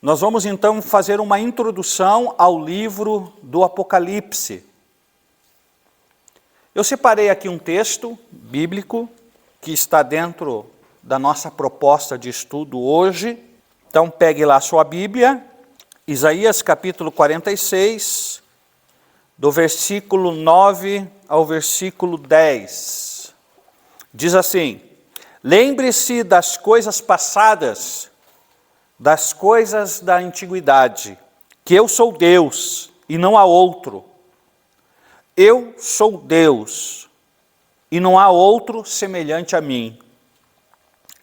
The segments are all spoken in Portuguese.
Nós vamos então fazer uma introdução ao livro do Apocalipse. Eu separei aqui um texto bíblico que está dentro da nossa proposta de estudo hoje. Então pegue lá a sua Bíblia, Isaías capítulo 46, do versículo 9 ao versículo 10. Diz assim: lembre-se das coisas passadas, das coisas da antiguidade, que eu sou Deus e não há outro. Eu sou Deus e não há outro semelhante a mim.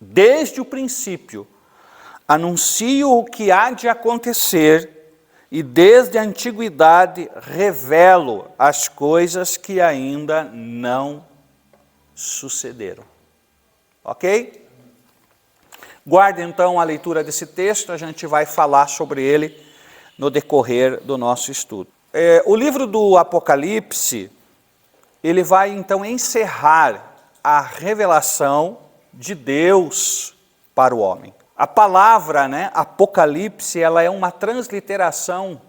Desde o princípio, anuncio o que há de acontecer e desde a antiguidade revelo as coisas que ainda não sucederam. Ok? Guarde então a leitura desse texto, a gente vai falar sobre ele no decorrer do nosso estudo. O livro do Apocalipse, ele vai então encerrar a revelação de Deus para o homem. A palavra, Apocalipse, ela é uma transliteração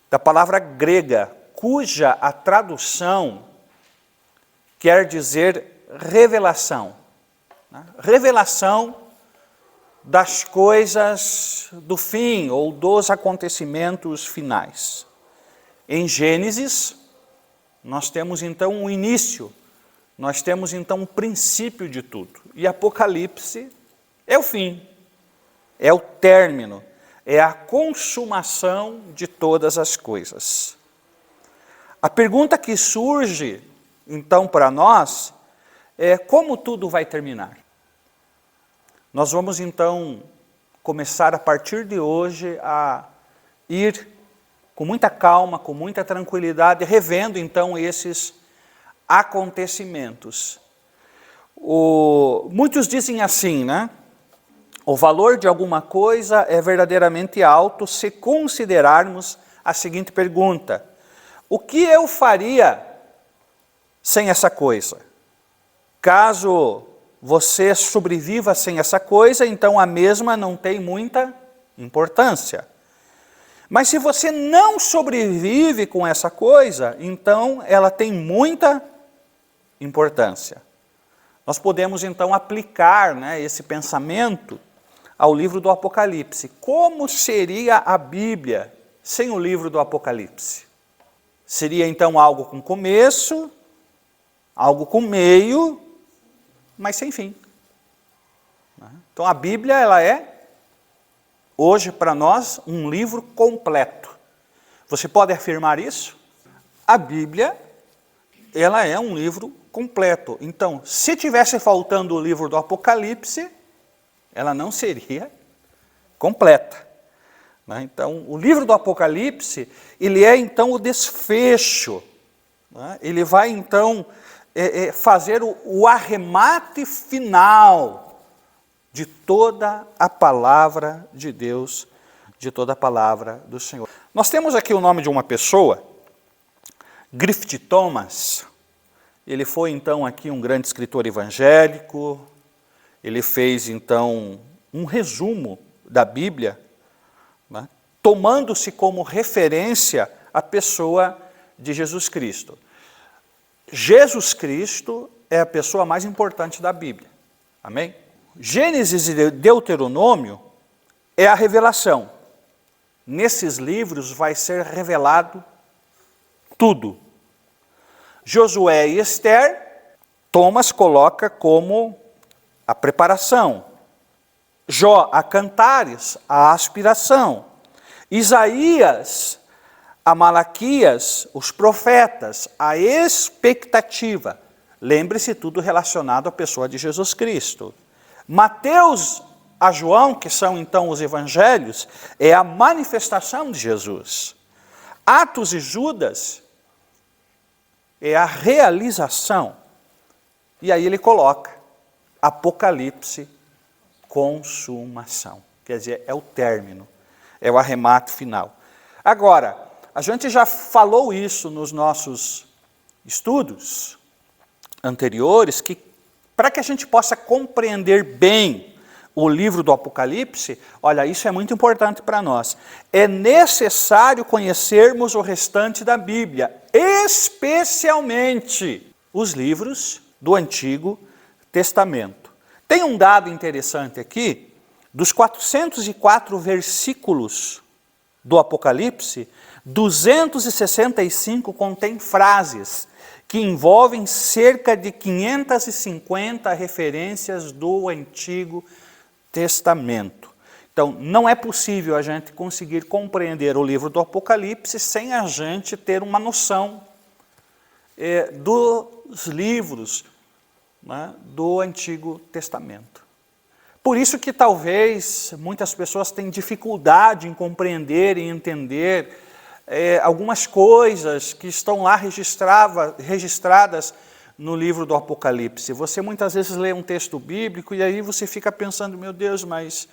da palavra grega, cuja a tradução quer dizer revelação. Revelação das coisas do fim ou dos acontecimentos finais. Em Gênesis, nós temos então o início, nós temos então o princípio de tudo. E Apocalipse é o fim, é o término, é a consumação de todas as coisas. A pergunta que surge então para nós é como tudo vai terminar. Nós vamos então começar a partir de hoje a ir com muita calma, com muita tranquilidade, revendo então esses acontecimentos. Muitos dizem assim, o valor de alguma coisa é verdadeiramente alto se considerarmos a seguinte pergunta: o que eu faria sem essa coisa? Caso você sobreviva sem essa coisa, então a mesma não tem muita importância. Mas se você não sobrevive com essa coisa, então ela tem muita importância. Nós podemos então aplicar esse pensamento ao livro do Apocalipse. Como seria a Bíblia sem o livro do Apocalipse? Seria então algo com começo, algo com meio, mas sem fim. Então a Bíblia, ela é, hoje para nós, um livro completo. Você pode afirmar isso? A Bíblia, ela é um livro completo. Então, se tivesse faltando o livro do Apocalipse, ela não seria completa. Então, o livro do Apocalipse, ele é então o desfecho. Ele vai então fazer o arremate final de toda a palavra de Deus, de toda a palavra do Senhor. Nós temos aqui o nome de uma pessoa, Griffith Thomas. Ele foi então aqui um grande escritor evangélico. Ele fez então um resumo da Bíblia, tomando-se como referência a pessoa de Jesus Cristo. Jesus Cristo é a pessoa mais importante da Bíblia. Amém? Gênesis e Deuteronômio é a revelação. Nesses livros vai ser revelado tudo. Josué e Esther, Thomas coloca como a preparação. Jó, a Cantares, a aspiração. Isaías, a Malaquias, os profetas, a expectativa. Lembre-se, tudo relacionado à pessoa de Jesus Cristo. Mateus a João, que são então os evangelhos, é a manifestação de Jesus. Atos e Judas é a realização. E aí ele coloca Apocalipse, consumação. Quer dizer, é o término, é o arremate final. Agora, a gente já falou isso nos nossos estudos anteriores, que para que a gente possa compreender bem o livro do Apocalipse, olha, isso é muito importante para nós. É necessário conhecermos o restante da Bíblia, especialmente os livros do Antigo Testamento. Tem um dado interessante aqui, dos 404 versículos do Apocalipse, 265 contém frases que envolvem cerca de 550 referências do Antigo Testamento. Então, não é possível a gente conseguir compreender o livro do Apocalipse sem a gente ter uma noção dos livros, né, do Antigo Testamento. Por isso que talvez muitas pessoas têm dificuldade em compreender e entender algumas coisas que estão lá registradas no livro do Apocalipse. Você muitas vezes lê um texto bíblico e aí você fica pensando, meu Deus, mas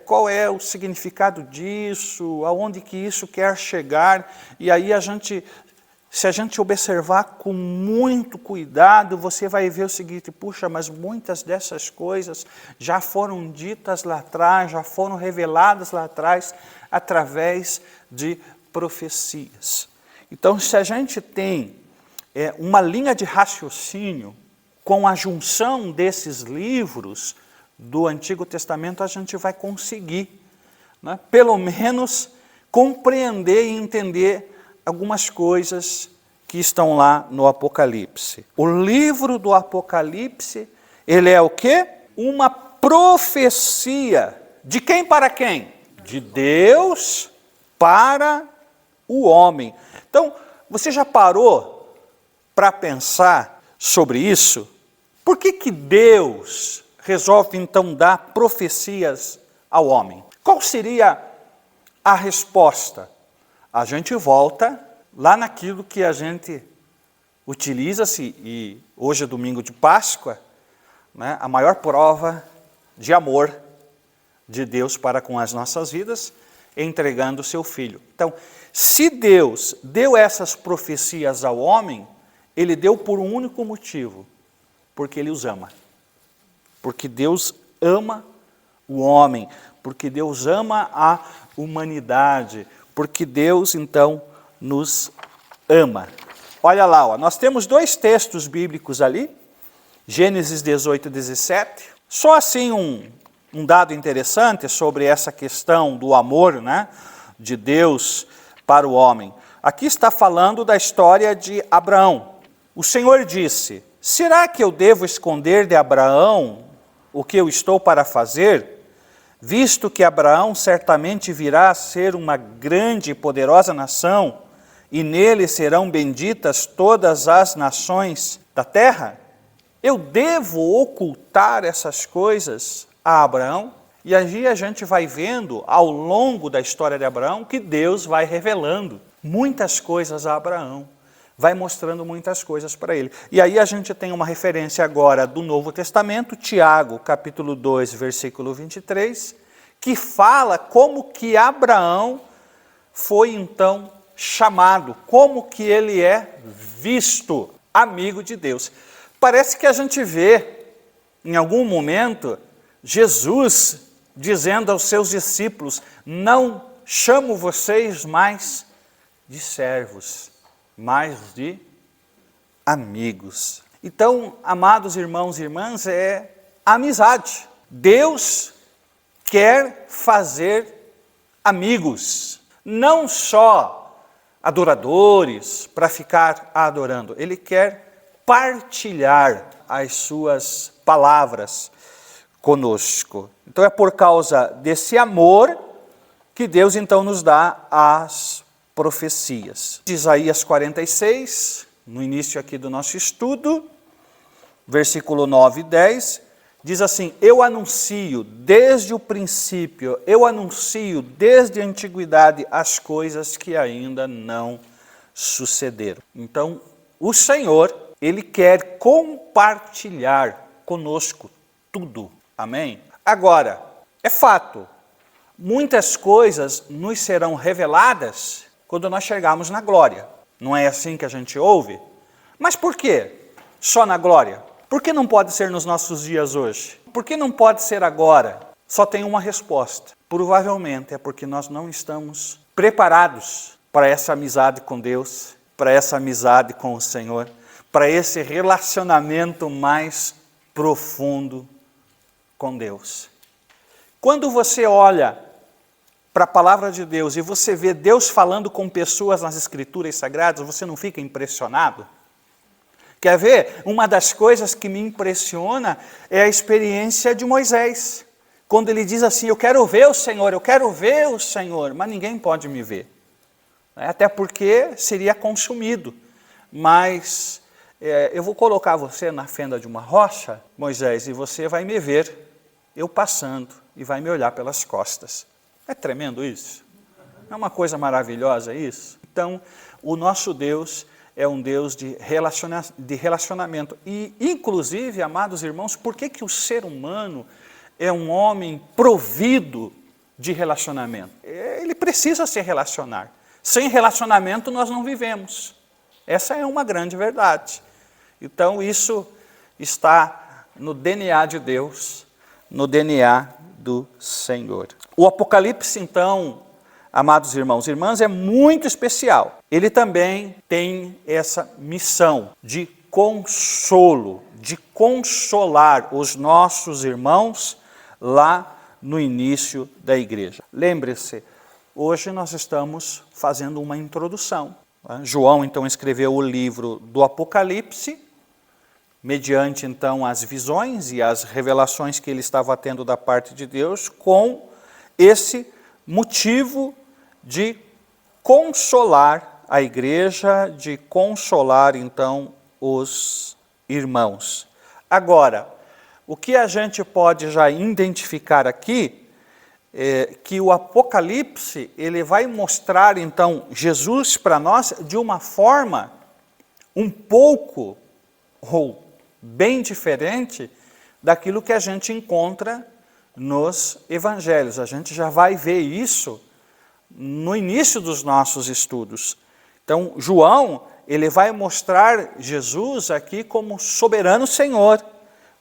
qual é o significado disso? Aonde que isso quer chegar? E aí se a gente observar com muito cuidado, você vai ver o seguinte, puxa, mas muitas dessas coisas já foram ditas lá atrás, já foram reveladas lá atrás, através de profecias. Então, se a gente tem uma linha de raciocínio com a junção desses livros do Antigo Testamento, a gente vai conseguir, né, pelo menos, compreender e entender algumas coisas que estão lá no Apocalipse. O livro do Apocalipse, ele é o quê? Uma profecia. De quem para quem? De Deus para o homem. Então, você já parou para pensar sobre isso? Por que Deus resolve então dar profecias ao homem? Qual seria a resposta? A gente volta lá naquilo que a gente utiliza-se, e hoje é domingo de Páscoa, né, a maior prova de amor de Deus para com as nossas vidas, entregando o seu Filho. Então, se Deus deu essas profecias ao homem, Ele deu por um único motivo, porque Ele os ama. Porque Deus ama o homem, porque Deus ama a humanidade, porque Deus, então, nos ama. Olha lá, ó, nós temos dois textos bíblicos ali, Gênesis 18 e 17. Só assim um dado interessante sobre essa questão do amor, né, de Deus para o homem. Aqui está falando da história de Abraão. O Senhor disse, será que eu devo esconder de Abraão o que eu estou para fazer? Visto que Abraão certamente virá a ser uma grande e poderosa nação, e nele serão benditas todas as nações da terra, eu devo ocultar essas coisas a Abraão? E aí a gente vai vendo, ao longo da história de Abraão, que Deus vai revelando muitas coisas a Abraão, vai mostrando muitas coisas para ele. E aí a gente tem uma referência agora do Novo Testamento, Tiago, capítulo 2, versículo 23, que fala como que Abraão foi então chamado, como que ele é visto amigo de Deus. Parece que a gente vê, em algum momento, Jesus dizendo aos seus discípulos, não chamo vocês mais de servos, mais de amigos. Então, amados irmãos e irmãs, é amizade. Deus quer fazer amigos, não só adoradores para ficar adorando. Ele quer partilhar as suas palavras conosco. Então é por causa desse amor que Deus então nos dá as profecias. Isaías 46, no início aqui do nosso estudo, versículo 9 e 10, diz assim, eu anuncio desde o princípio, eu anuncio desde a antiguidade as coisas que ainda não sucederam. Então, o Senhor, Ele quer compartilhar conosco tudo. Amém? Agora, é fato, muitas coisas nos serão reveladas quando nós chegarmos na glória. Não é assim que a gente ouve? Mas por quê? Só na glória? Por que não pode ser nos nossos dias hoje? Por que não pode ser agora? Só tem uma resposta. Provavelmente é porque nós não estamos preparados para essa amizade com Deus, para essa amizade com o Senhor, para esse relacionamento mais profundo com Deus. Quando você olha para a palavra de Deus e você vê Deus falando com pessoas nas Escrituras Sagradas, você não fica impressionado? Quer ver? Uma das coisas que me impressiona é a experiência de Moisés. Quando ele diz assim, eu quero ver o Senhor, mas ninguém pode me ver. Até porque seria consumido. Mas eu vou colocar você na fenda de uma rocha, Moisés, e você vai me ver, eu passando, e vai me olhar pelas costas. É tremendo isso? Não é uma coisa maravilhosa isso? Então, o nosso Deus é um Deus de relacionamento. E, inclusive, amados irmãos, por que o ser humano é um homem provido de relacionamento? Ele precisa se relacionar. Sem relacionamento nós não vivemos. Essa é uma grande verdade. Então isso está no DNA de Deus, no DNA do Senhor. O Apocalipse, então, amados irmãos e irmãs, é muito especial. Ele também tem essa missão de consolo, de consolar os nossos irmãos lá no início da igreja. Lembre-se, hoje nós estamos fazendo uma introdução. João, então, escreveu o livro do Apocalipse, mediante, então, as visões e as revelações que ele estava tendo da parte de Deus, com esse motivo de consolar a igreja, de consolar, então, os irmãos. Agora, o que a gente pode já identificar aqui é que o Apocalipse, ele vai mostrar, então, Jesus para nós de uma forma um pouco, ou bem diferente, daquilo que a gente encontra nos evangelhos. A gente já vai ver isso no início dos nossos estudos. Então, João, ele vai mostrar Jesus aqui como soberano Senhor,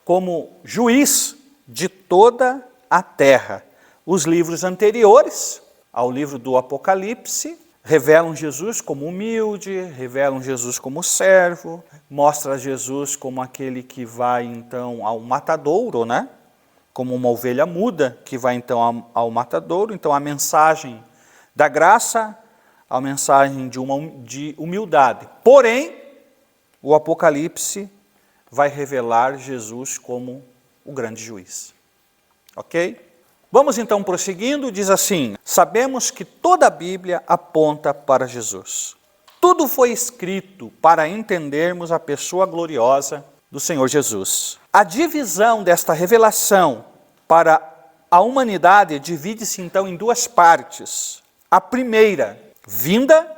como juiz de toda a terra. Os livros anteriores ao livro do Apocalipse revelam Jesus como humilde, revelam Jesus como servo, mostra Jesus como aquele que vai então ao matadouro, né? Como uma ovelha muda que vai então ao matadouro. Então a mensagem da graça, a mensagem de humildade. Porém, o Apocalipse vai revelar Jesus como o grande juiz. Ok? Vamos então prosseguindo, diz assim: sabemos que toda a Bíblia aponta para Jesus. Tudo foi escrito para entendermos a pessoa gloriosa do Senhor Jesus. A divisão desta revelação para a humanidade divide-se então em duas partes. A primeira, vinda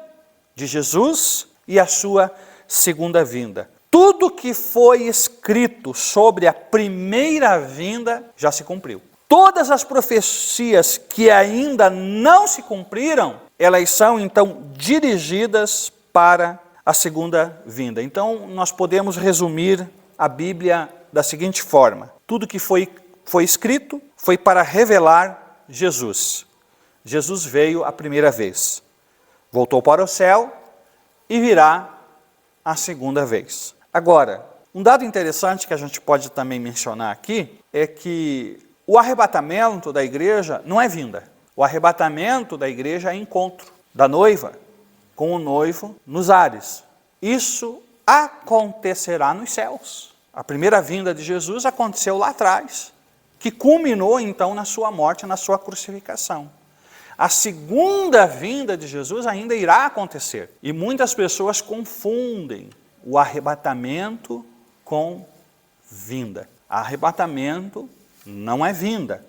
de Jesus, e a sua segunda vinda. Tudo que foi escrito sobre a primeira vinda já se cumpriu. Todas as profecias que ainda não se cumpriram, elas são então dirigidas para a segunda vinda. Então nós podemos resumir a Bíblia da seguinte forma: tudo que foi escrito foi para revelar Jesus. Jesus veio a primeira vez, voltou para o céu e virá a segunda vez. Agora, um dado interessante que a gente pode também mencionar aqui é que o arrebatamento da igreja não é vinda. O arrebatamento da igreja é encontro da noiva com o noivo nos ares. Isso acontecerá nos céus. A primeira vinda de Jesus aconteceu lá atrás, que culminou então na sua morte, na sua crucificação. A segunda vinda de Jesus ainda irá acontecer. E muitas pessoas confundem o arrebatamento com vinda. Arrebatamento não é vinda.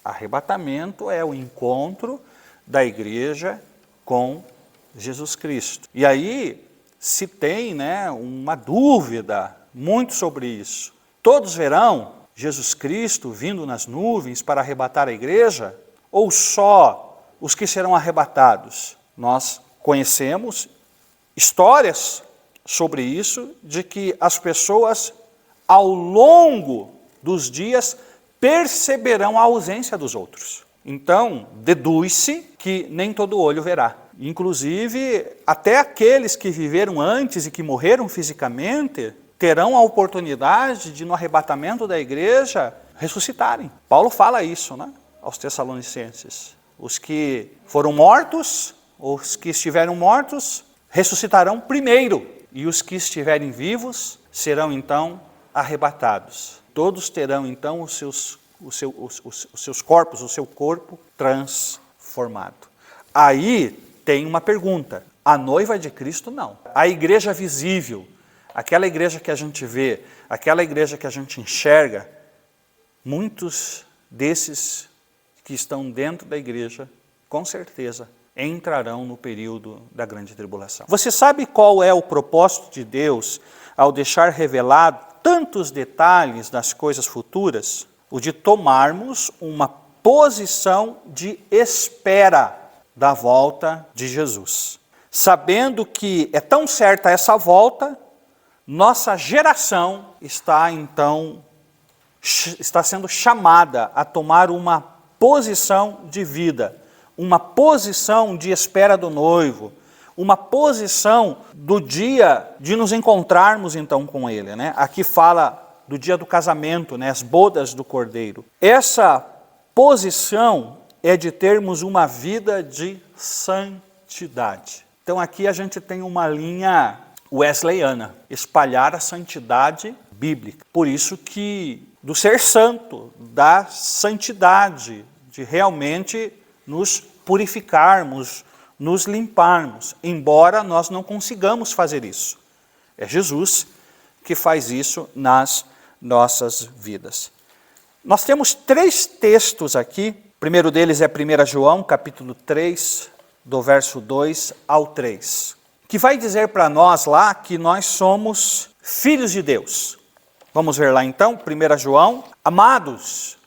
Arrebatamento é o encontro da igreja com Jesus Cristo. E aí se tem, uma dúvida muito sobre isso. Todos verão Jesus Cristo vindo nas nuvens para arrebatar a igreja? Ou só os que serão arrebatados? Nós conhecemos histórias sobre isso, de que as pessoas ao longo dos dias, perceberão a ausência dos outros. Então, deduz-se que nem todo olho verá. Inclusive, até aqueles que viveram antes e que morreram fisicamente, terão a oportunidade de, no arrebatamento da igreja, ressuscitarem. Paulo fala isso, né, aos Tessalonicenses. Os que foram mortos, os que estiveram mortos, ressuscitarão primeiro. E os que estiverem vivos serão então arrebatados. Todos terão então os seus corpos, o seu corpo transformado. Aí tem uma pergunta. A noiva de Cristo não. A igreja visível, aquela igreja que a gente vê, aquela igreja que a gente enxerga, muitos desses que estão dentro da igreja, com certeza, entrarão no período da grande tribulação. Você sabe qual é o propósito de Deus ao deixar revelado tantos detalhes das coisas futuras? O de tomarmos uma posição de espera da volta de Jesus. Sabendo que é tão certa essa volta, nossa geração está sendo chamada a tomar uma posição de vida, uma posição de espera do noivo, uma posição do dia de nos encontrarmos então com ele, né? Aqui fala do dia do casamento, né? As bodas do Cordeiro. Essa posição é de termos uma vida de santidade. Então aqui a gente tem uma linha wesleyana, espalhar a santidade bíblica. Por isso que do ser santo, da santidade, de realmente nos purificarmos, nos limparmos, embora nós não consigamos fazer isso. É Jesus que faz isso nas nossas vidas. Nós temos 3 textos aqui. O primeiro deles é 1 João, capítulo 3, do verso 2 ao 3, que vai dizer para nós lá que nós somos filhos de Deus. Vamos ver lá então, 1 João. Amados,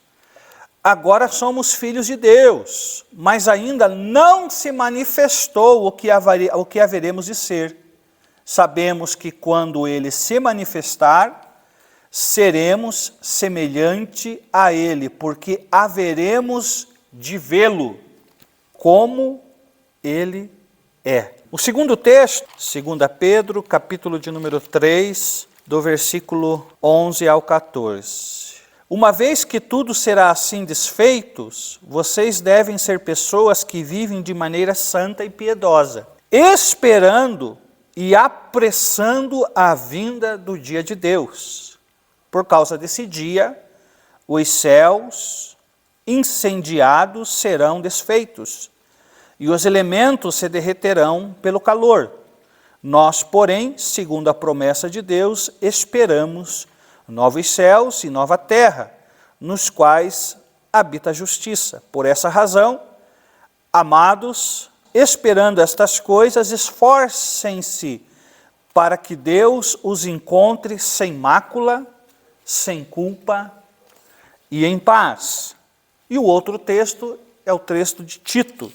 agora somos filhos de Deus, mas ainda não se manifestou o que haveremos de ser. Sabemos que quando ele se manifestar, seremos semelhante a ele, porque haveremos de vê-lo como ele é. O segundo texto, 2 Pedro, capítulo de número 3, do versículo 11 ao 14. Uma vez que tudo será assim desfeitos, vocês devem ser pessoas que vivem de maneira santa e piedosa, esperando e apressando a vinda do dia de Deus. Por causa desse dia, os céus incendiados serão desfeitos, e os elementos se derreterão pelo calor. Nós, porém, segundo a promessa de Deus, esperamos novos céus e nova terra, nos quais habita a justiça. Por essa razão, amados, esperando estas coisas, esforcem-se para que Deus os encontre sem mácula, sem culpa e em paz. E o outro texto é o texto de Tito,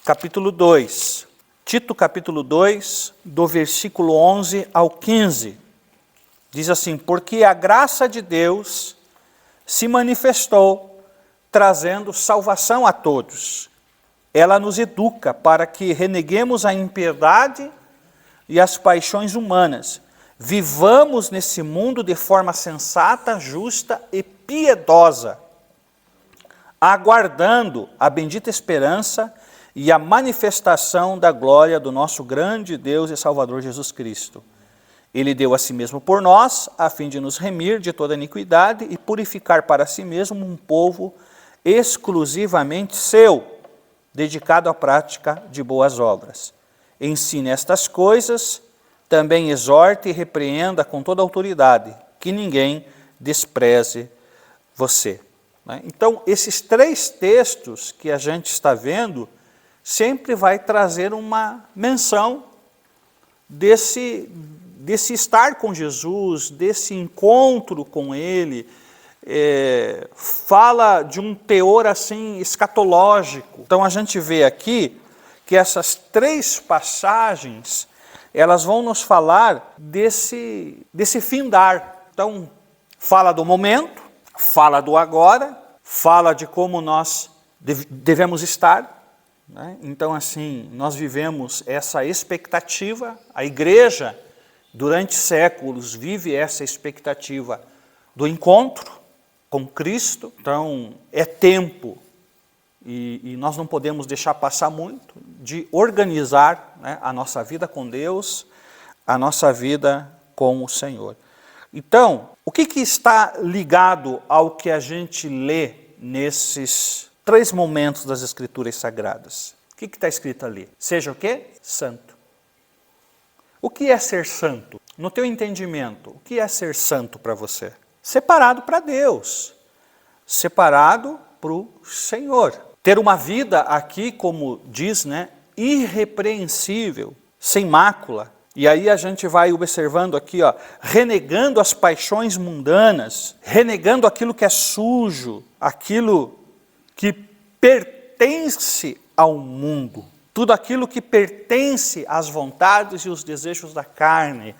capítulo 2. Tito, capítulo 2, do versículo 11 ao 15. Diz assim: porque a graça de Deus se manifestou, trazendo salvação a todos. Ela nos educa para que reneguemos a impiedade e as paixões humanas. Vivamos nesse mundo de forma sensata, justa e piedosa, aguardando a bendita esperança e a manifestação da glória do nosso grande Deus e Salvador Jesus Cristo. Ele deu a si mesmo por nós, a fim de nos remir de toda iniquidade e purificar para si mesmo um povo exclusivamente seu, dedicado à prática de boas obras. Ensine estas coisas, também exorte e repreenda com toda autoridade, que ninguém despreze você. Então, esses 3 textos que a gente está vendo, sempre vai trazer uma menção desse estar com Jesus, desse encontro com Ele, fala de um teor assim escatológico. Então a gente vê aqui que essas 3 passagens, elas vão nos falar desse findar, Então, fala do momento, fala do agora, fala de como nós devemos estar, né? Então, assim, nós vivemos essa expectativa, a igreja, durante séculos, vive essa expectativa do encontro com Cristo. Então, é tempo, e nós não podemos deixar passar muito, de organizar, né, a nossa vida com Deus, a nossa vida com o Senhor. Então, o que está ligado ao que a gente lê nesses 3 momentos das Escrituras Sagradas? O que está escrito ali? Seja o quê? Santo. O que é ser santo? No teu entendimento, o que é ser santo para você? Separado para Deus, separado para o Senhor. Ter uma vida aqui, como diz, né, irrepreensível, sem mácula. E aí a gente vai observando aqui, ó, renegando as paixões mundanas, renegando aquilo que é sujo, aquilo que pertence ao mundo, tudo aquilo que pertence às vontades e os desejos da carne,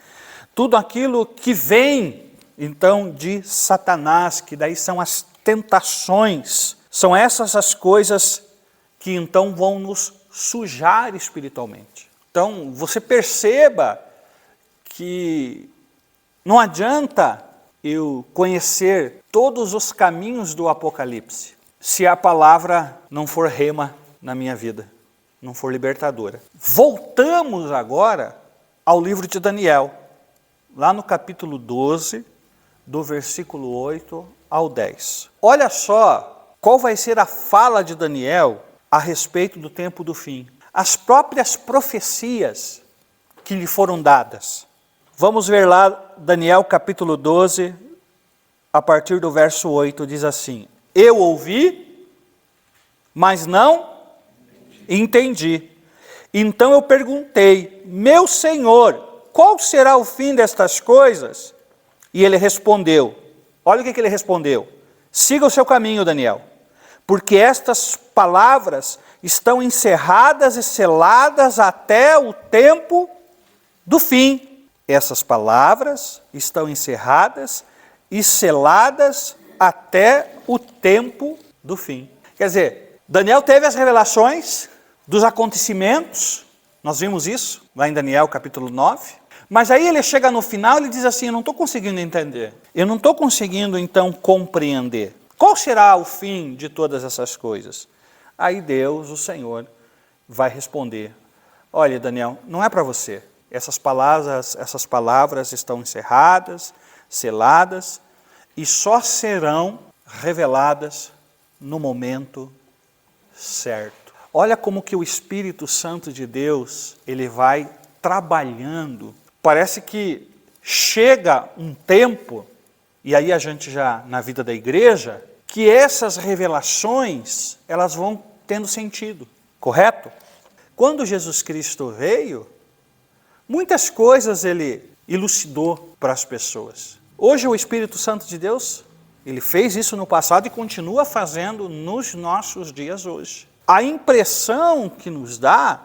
tudo aquilo que vem, então, de Satanás, que daí são as tentações, são essas as coisas que então vão nos sujar espiritualmente. Então, você perceba que não adianta eu conhecer todos os caminhos do Apocalipse, se a palavra não for rema na minha vida, não for libertadora. Voltamos agora ao livro de Daniel, lá no capítulo 12, do versículo 8 ao 10. Olha só qual vai ser a fala de Daniel a respeito do tempo do fim. As próprias profecias que lhe foram dadas. Vamos ver lá, Daniel capítulo 12, a partir do verso 8, diz assim: eu ouvi, mas não entendi. Então eu perguntei, meu Senhor, qual será o fim destas coisas? E ele respondeu, olha o que ele respondeu: siga o seu caminho, Daniel, porque estas palavras estão encerradas e seladas até o tempo do fim. Essas palavras estão encerradas e seladas até o tempo do fim. Quer dizer, Daniel teve as revelações dos acontecimentos, nós vimos isso lá em Daniel capítulo 9, mas aí ele chega no final e ele diz assim: eu não estou conseguindo entender, eu não estou conseguindo então compreender. Qual será o fim de todas essas coisas? Aí Deus, o Senhor, vai responder: olha, Daniel, não é para você. Essas palavras estão encerradas, seladas, e só serão reveladas no momento certo. Olha como que o Espírito Santo de Deus, ele vai trabalhando. Parece que chega um tempo, e aí a gente já na vida da igreja, que essas revelações, elas vão tendo sentido, correto? Quando Jesus Cristo veio, muitas coisas ele elucidou para as pessoas. Hoje o Espírito Santo de Deus, ele fez isso no passado e continua fazendo nos nossos dias hoje. A impressão que nos dá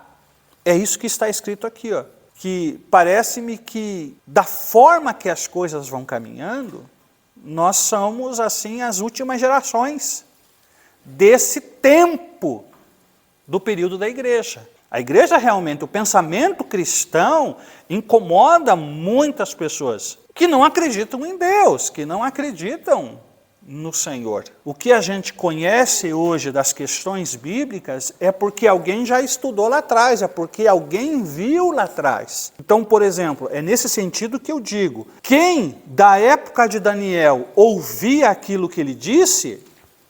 é isso que está escrito aqui, ó, que parece-me que da forma que as coisas vão caminhando, nós somos assim as últimas gerações desse tempo do período da igreja. A igreja realmente, o pensamento cristão incomoda muitas pessoas que não acreditam em Deus, que não acreditam no Senhor. O que a gente conhece hoje das questões bíblicas é porque alguém já estudou lá atrás, é porque alguém viu lá atrás. Então, por exemplo, é nesse sentido que eu digo, quem da época de Daniel ouvia aquilo que ele disse,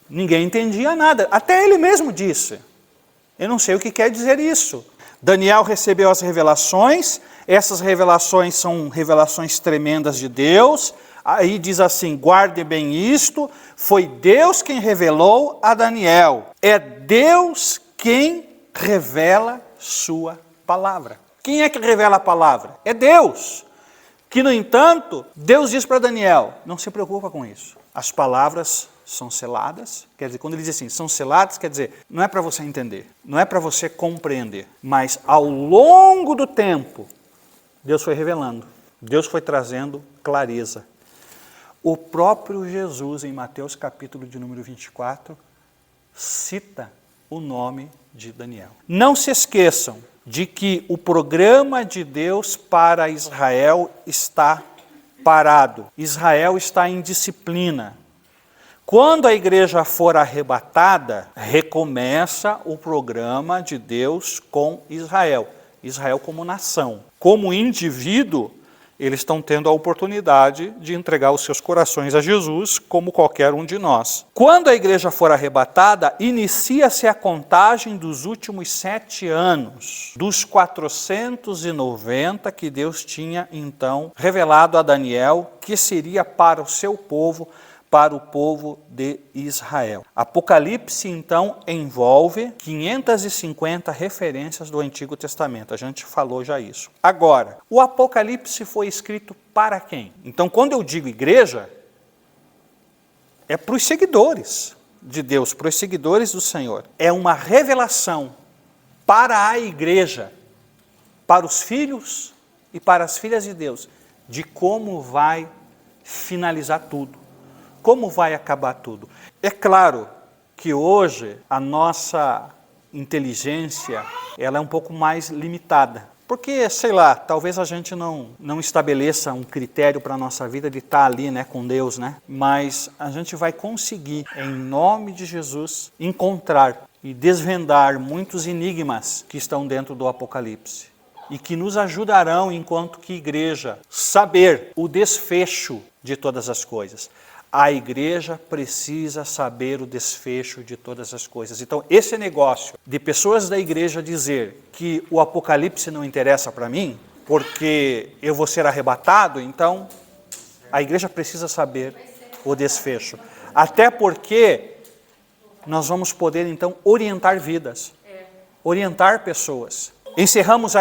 ninguém entendia nada, até ele mesmo disse. Eu não sei o que quer dizer isso. Daniel recebeu as revelações, essas revelações são revelações tremendas de Deus. Aí diz assim, guarde bem isto, foi Deus quem revelou a Daniel. É Deus quem revela sua palavra. Quem é que revela a palavra? É Deus. Que, no entanto, Deus diz para Daniel, não se preocupa com isso. As palavras são seladas, quer dizer, quando ele diz assim, são seladas, quer dizer, não é para você entender, não é para você compreender, mas ao longo do tempo, Deus foi revelando, Deus foi trazendo clareza. O próprio Jesus, em Mateus capítulo de número 24, cita o nome de Daniel. Não se esqueçam de que o programa de Deus para Israel está parado. Israel está em disciplina. Quando a igreja for arrebatada, recomeça o programa de Deus com Israel. Israel como nação. Como indivíduo, eles estão tendo a oportunidade de entregar os seus corações a Jesus, como qualquer um de nós. Quando a igreja for arrebatada, inicia-se a contagem dos últimos 7 anos, dos 490 que Deus tinha, então, revelado a Daniel, que seria para o seu povo, para o povo de Israel. Apocalipse, então, envolve 550 referências do Antigo Testamento. A gente falou já isso. Agora, o Apocalipse foi escrito para quem? Então, quando eu digo igreja, é para os seguidores de Deus, para os seguidores do Senhor. É uma revelação para a igreja, para os filhos e para as filhas de Deus, de como vai finalizar tudo. Como vai acabar tudo? É claro que hoje a nossa inteligência ela é um pouco mais limitada. Porque, sei lá, talvez a gente não estabeleça um critério para a nossa vida de estar ali, né, com Deus, né? Mas a gente vai conseguir, em nome de Jesus, encontrar e desvendar muitos enigmas que estão dentro do Apocalipse. E que nos ajudarão, enquanto que igreja, saber o desfecho de todas as coisas. A igreja precisa saber o desfecho de todas as coisas. Então, esse negócio de pessoas da igreja dizer que o Apocalipse não interessa para mim, porque eu vou ser arrebatado, então a igreja precisa saber o desfecho. Até porque nós vamos poder, então, orientar vidas, orientar pessoas. Encerramos aqui.